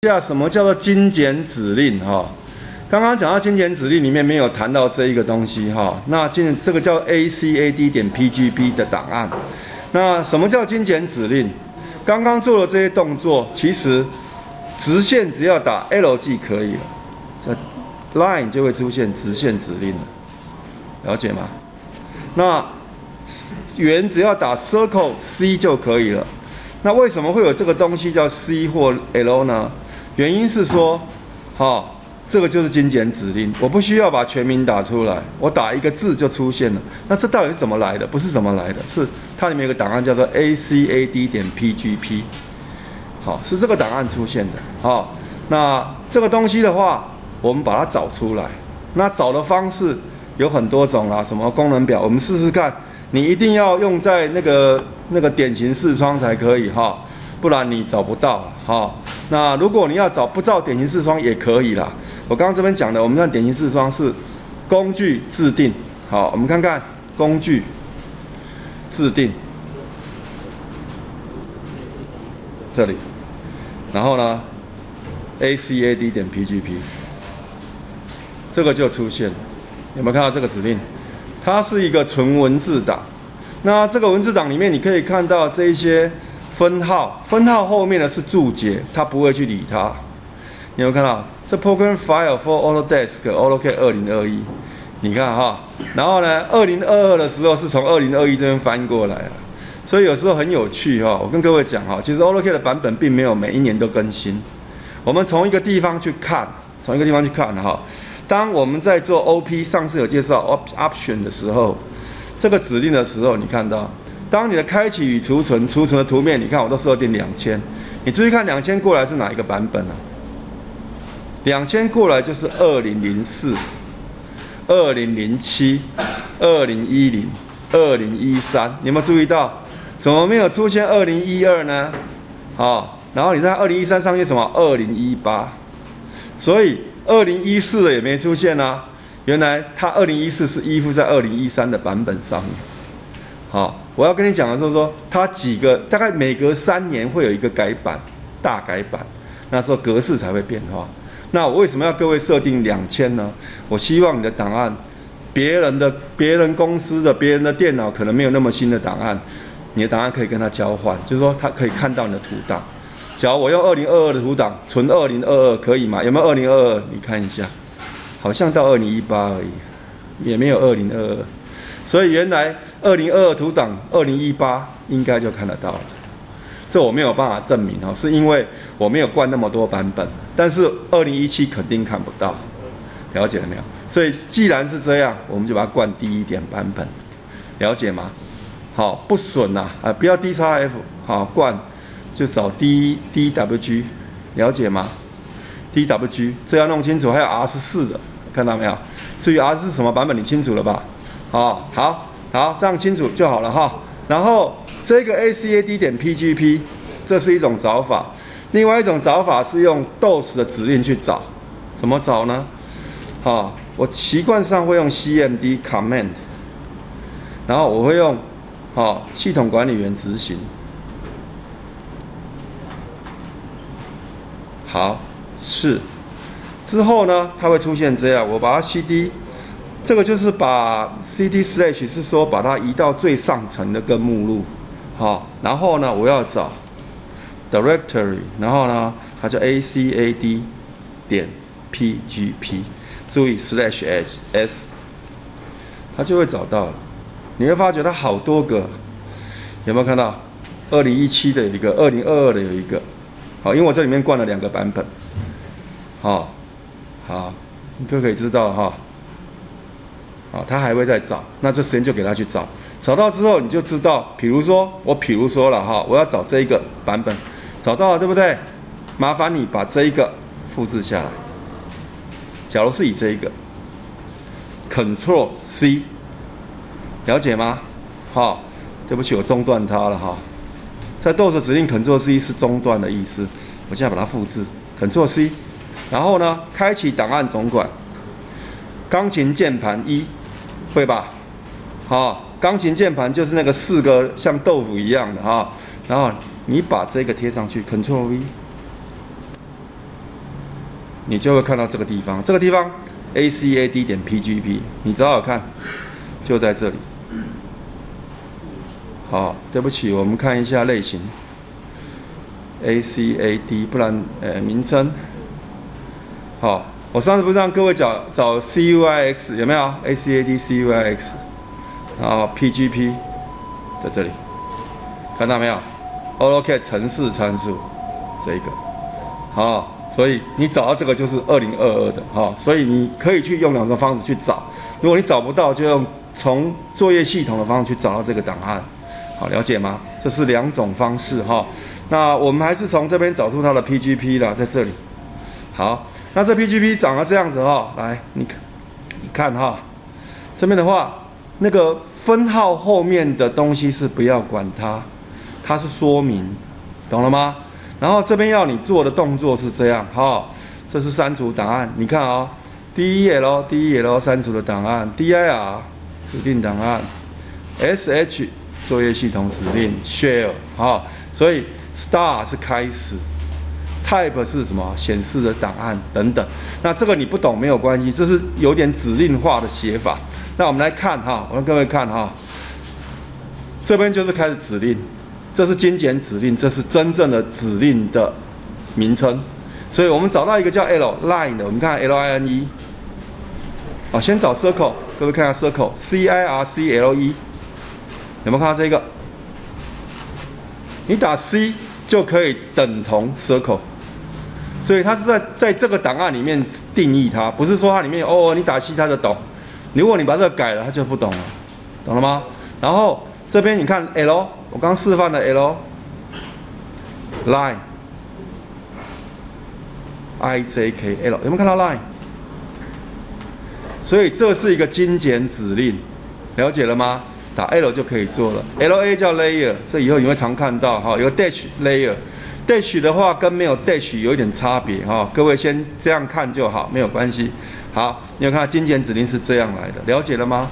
下什么叫做精简指令哈？刚刚讲到精简指令里面没有谈到这一个东西哈。那这个叫 ACAD.PGP 的档案。那什么叫精简指令？刚刚做的这些动作，其实直线只要打 L 就可以了，这 line 就会出现直线指令了，了解吗？那圆只要打 circle C 就可以了。那为什么会有这个东西叫 C 或 L 呢？原因是说，这个就是精简指令，我不需要把全名打出来，我打一个字就出现了。那这到底是怎么来的？不是怎么来的，是它里面有个档案叫做 ACAD.PGP， 是这个档案出现的。那这个东西的话，我们把它找出来。那找的方式有很多种啦，什么功能表，我们试试看。你一定要用在那个典型视窗才可以哈，不然你找不到哈。那如果你要不照典型视窗也可以啦。我刚刚这边讲的，我们看典型视窗是工具制定，好，我们看看工具制定这里，然后呢 ACAD.PGP 这个就出现了，有没有看到这个指令？它是一个纯文字档，那这个文字档里面你可以看到这一些分号，分号后面的是注解，它不会去理它。你有没有看到这 Program File for Autodesk AutoCAD 2021？你看哈，然后呢，2022的时候是从2021这边翻过来了，所以有时候很有趣哈。我跟各位讲哈，其实 AutoCAD 的版本并没有每一年都更新，我们从一个地方去看，哈。当我们在做 OP 上次有介绍 Option 的时候，这个指令的时候，你看到，当你的开启与储存的图面，你看我都设定2000，你注意看2000过来是哪一个版本啊？2000过来就是2004、2007、2010、2013，你有没有注意到？怎么没有出现2012呢？然后你在2013上面什么2018，所以2014的也没出现啊，原来它2014是依附在2013的版本上面。我要跟你讲的就是说，它大概每隔3年会有一个改版，大改版，那时候格式才会变化。那我为什么要各位设定2000呢？我希望你的档案，别人公司的别人的电脑可能没有那么新的档案，你的档案可以跟他交换，就是说他可以看到你的图档。假如我用2022的图档存2022可以吗？有没有2022？你看一下，好像到2018而已，也没有2022。所以原来2022图档2018应该就看得到了。这我没有办法证明是因为我没有灌那么多版本，但是2017肯定看不到，了解了没有？所以既然是这样，我们就把它灌低一点版本，了解吗？不损不要 DXF， 灌。就找 DWG， 了解吗 ？DWG 这要弄清楚，还有 R14的，看到没有？至于 R14 什么版本，你清楚了吧？好，这样清楚就好了哈。然后这个 ACAD.PGP 这是一种找法，另外一种找法是用 DOS 的指令去找，怎么找呢？我习惯上会用 CMD command， 然后我会用系统管理员执行。是，之后呢，它会出现这样，我把它 CD， 这个就是把 CD/ 是说把它移到最上层的根目录，然后呢，我要找 directory， 然后呢，它叫 ACAD.PGP， 注意 /s， 它就会找到了。你会发觉它好多个，有没有看到？2017的有一个，2022的有一个。因为我这里面灌了2个版本，你就可以知道他还会再找，那这时间就给他去找，找到之后你就知道，比如说了我要找这一个版本，找到了对不对？麻烦你把这一个复制下来，假如是以这一个 Ctrl C， 了解吗？对不起，我中断它了在 DOS 指令 Ctrl C 是中断的意思，我现在把它复制 Ctrl C， 然后呢，开启档案总管，钢琴键盘1，会吧？钢琴键盘就是那个4个像豆腐一样的然后你把这个贴上去 Ctrl V，你就会看到这个地方，这个地方 acad 点 pgp， 你找找看，就在这里。好，对不起，我们看一下类型 acad， 不然名称。好，我上次不是让各位找 CUIX 有没有 acad CUIX， 然后 pgp 在这里，看到没有 ？AutoCAD 程式参数这一个，好。所以你找到这个就是2022的哈，所以你可以去用两种方式去找。如果你找不到，就用从作业系统的方式去找到这个档案，好，了解吗？这是两种方式哈。那我们还是从这边找出它的 PGP 啦，在这里。好，那这 PGP 长得这样子哈，来，你看哈，这边的话，那个分号后面的东西是不要管它，它是说明，懂了吗？然后这边要你做的动作是这样，哈，这是删除档案，你看哦 ，del 删除的档案 ，dir 指定档案 ，sh 作业系统指令 ，share 哈，所以 star 是开始 ，type 是什么？显示的档案等等。那这个你不懂没有关系，这是有点指令化的写法。那我们来看哈，我让各位看哈，这边就是开始指令。这是精简指令，这是真正的指令的名称，所以我们找到一个叫 line 的，我们看 line， 好，先找 circle， 各位看一下 circle，circle， 有没有看到这个？你打 C 就可以等同 circle， 所以它是在这个档案里面定义它，不是说它里面哦你打 C 它就懂，如果你把这个改了，它就不懂了，懂了吗？然后这边你看 L。我刚示范的 line ijkl 有没有看到 line？ 所以这是一个精简指令，了解了吗？打 L 就可以做了。la 叫 layer， 这以后你会常看到哈，有个 dash layer。dash 的话跟没有 dash 有一点差别哈，各位先这样看就好，没有关系。好，你有看到精简指令是这样来的，了解了吗？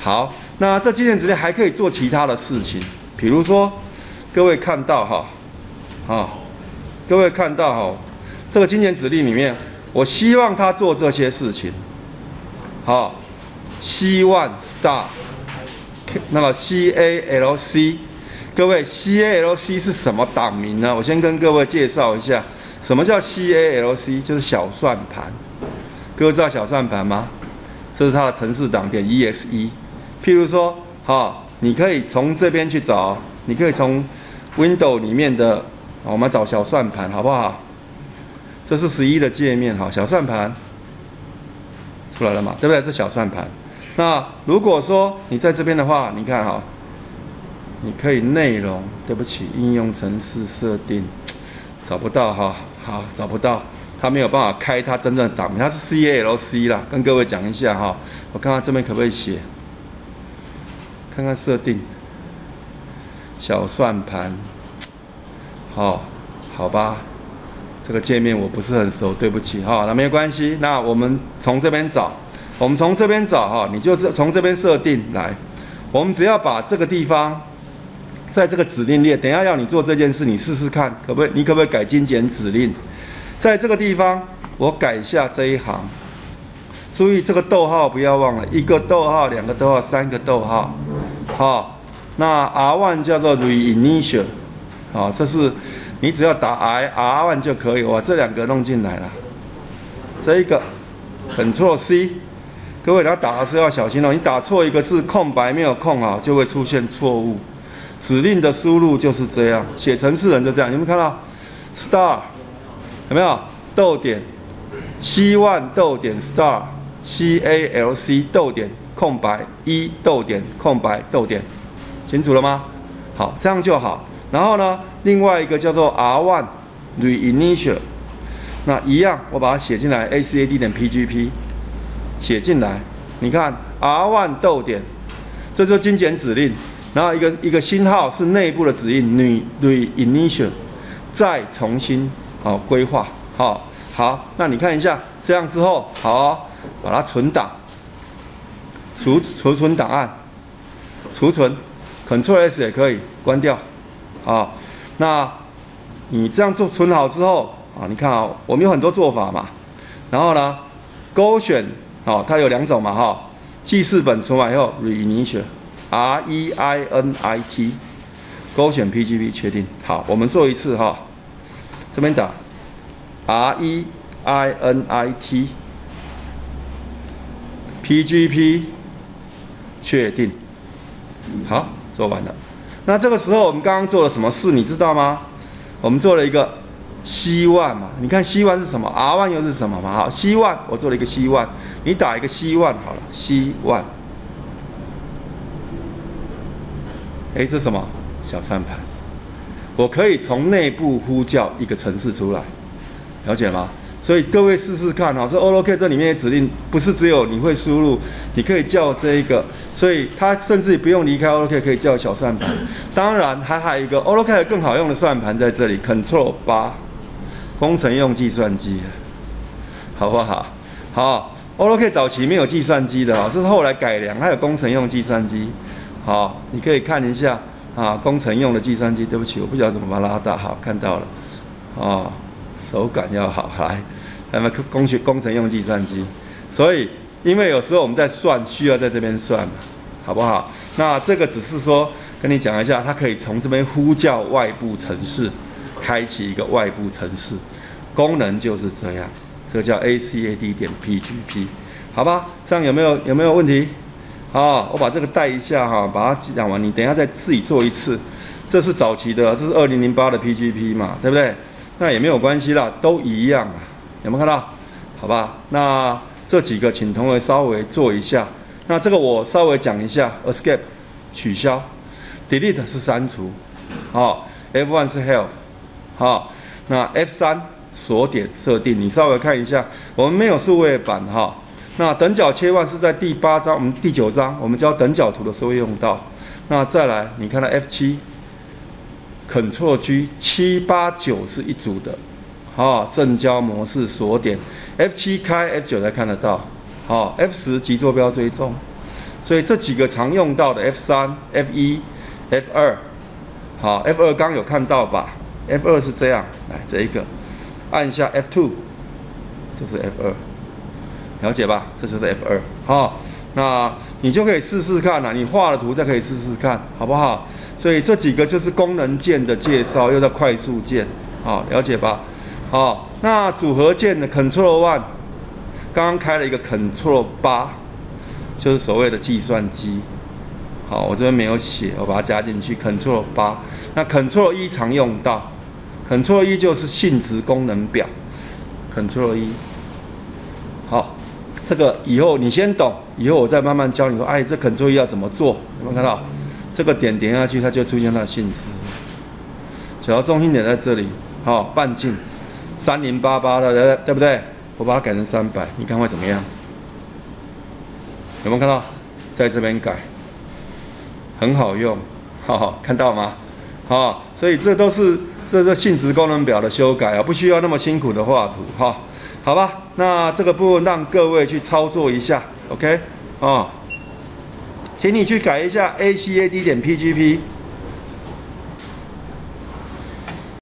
好，那这精简指令还可以做其他的事情。比如说，各位看到哈，各位看到哈，这个精简指令里面，我希望他做这些事情，好，希望 star， 那么 calc， 各位 calc 是什么档名呢？我先跟各位介绍一下，什么叫 calc， 就是小算盘。各位知道小算盘吗？这是它的程式档点 exe。譬如说，你可以从这边去找，你可以从 Windows 里面的，我们找小算盘，好不好？这是11的界面，好，小算盘出来了嘛？对不对？这小算盘。那如果说你在这边的话，你看哈，你可以内容，对不起，应用程式设定找不到哈，好，找不到，它没有办法开它真正的档名，它是 calc 啦，跟各位讲一下哈，我看看这边可不可以写。看看设定，小算盘，好吧，这个界面我不是很熟，对不起哈，那没有关系，那我们从这边找，你就是从这边设定来，我们只要把这个地方，在这个指令列，等一下要你做这件事，你试试看，你可不可以改精简指令，在这个地方我改一下这一行。注意这个逗号不要忘了，一个逗号、两个逗号、三个逗号，好，那 R1 叫做 reinitial， 好，这是你只要打 R1 就可以，哇，这两个弄进来了，这一个 Ctrl C， 各位等下打的时候要小心哦，你打错一个字，空白没有空好，就会出现错误。指令的输入就是这样，写程式人就这样，有没有看到 star 有没有逗点？希望逗点 star calc 逗点空白1逗点空白逗点，清楚了吗？好，这样就好。然后呢，另外一个叫做 R1 reinitial， 那一样，我把它写进来 acad 点 pgp 写进来。你看 R1 逗点，这就是精简指令。然后一个星号是内部的指令 reinitial， 再重新规划。好，那你看一下，这样之后，好，把它存档，储存档案，储存 ，Ctrl S 也可以关掉，那你这样做存好之后，你看我们有很多做法嘛，然后呢，勾选它有2种嘛记事本存完以后 reinit， 勾选 PGP 确定。好，我们做一次这边打 reinit PGP 确定。好，做完了。那这个时候我们刚刚做了什么事，你知道吗？我们做了一个C1嘛，你看 C1是什么 ？R1 又是什么嘛？好 ，C1 我做了一个 C1， 你打一个 C1 好了 ，C1。这是什么？小算盘。我可以从内部呼叫一个程式出来，了解吗？所以各位试试看这 OLOK 这里面的指令不是只有你会输入，你可以叫这一个，所以它甚至不用离开 OLOK 可以叫小算盘。当然还有一个 OLOK 更好用的算盘在这里 ，Control8。工程用计算机，好不好？好 ，OLOK 早期没有计算机的是后来改良，它有工程用计算机。好，你可以看一下工程用的计算机。对不起，我不晓得怎么把它拉大。好，看到了。手感要好，来，咱们工程用计算机。所以，因为有时候我们在算，需要在这边算嘛，好不好？那这个只是说跟你讲一下，它可以从这边呼叫外部程式。开启一个外部程式，功能就是这样，这个叫 ACAD.PGP， 好吧？这样有没有问题？我把这个带一下把它讲完，你等一下再自己做一次。这是早期的，这是2008的 PGP 嘛，对不对？那也没有关系啦，都一样有没有看到？好吧？那这几个请同学稍微做一下。那这个我稍微讲一下 ，Escape 取消 ，Delete 是删除，F1 是 Help。那 F3 锁点设定，你稍微看一下，我们没有数位版那等角切换是在第8章，我们第9章我们教等角图的时候会用到。那再来，你看到 F7 Ctrl G 7、8、9是一组的，正交模式锁点 ，F7 开 F9 才看得到，F10 极坐标追踪，所以这几个常用到的 F3、F1、F2，F2 刚有看到吧？ F2 是这样，来这一个，按下 F2， 就是 F2， 了解吧？这就是 F2，那你就可以试试看你画了图再可以试试看，好不好？所以这几个就是功能键的介绍，又叫快速键，了解吧？那组合键的 Control1， 刚刚开了一个 Control8， 就是所谓的计算机，我这边没有写，我把它加进去 Control8， 那 Control1 常用到。Control1 就是性质功能表 ，Control1。好，这个以后你先懂，以后我再慢慢教你说，这 Control1 要怎么做？有没有看到？这个点点下去，它就出现它的性质。只要中心点在这里，半径3088的，对不对？我把它改成300，你看会怎么样？有没有看到？在这边改，很好用，看到吗？所以这都是。这性质功能表的修改不需要那么辛苦的画图好吧？那这个部分让各位去操作一下 ，OK 请你去改一下 ACAD.PGP。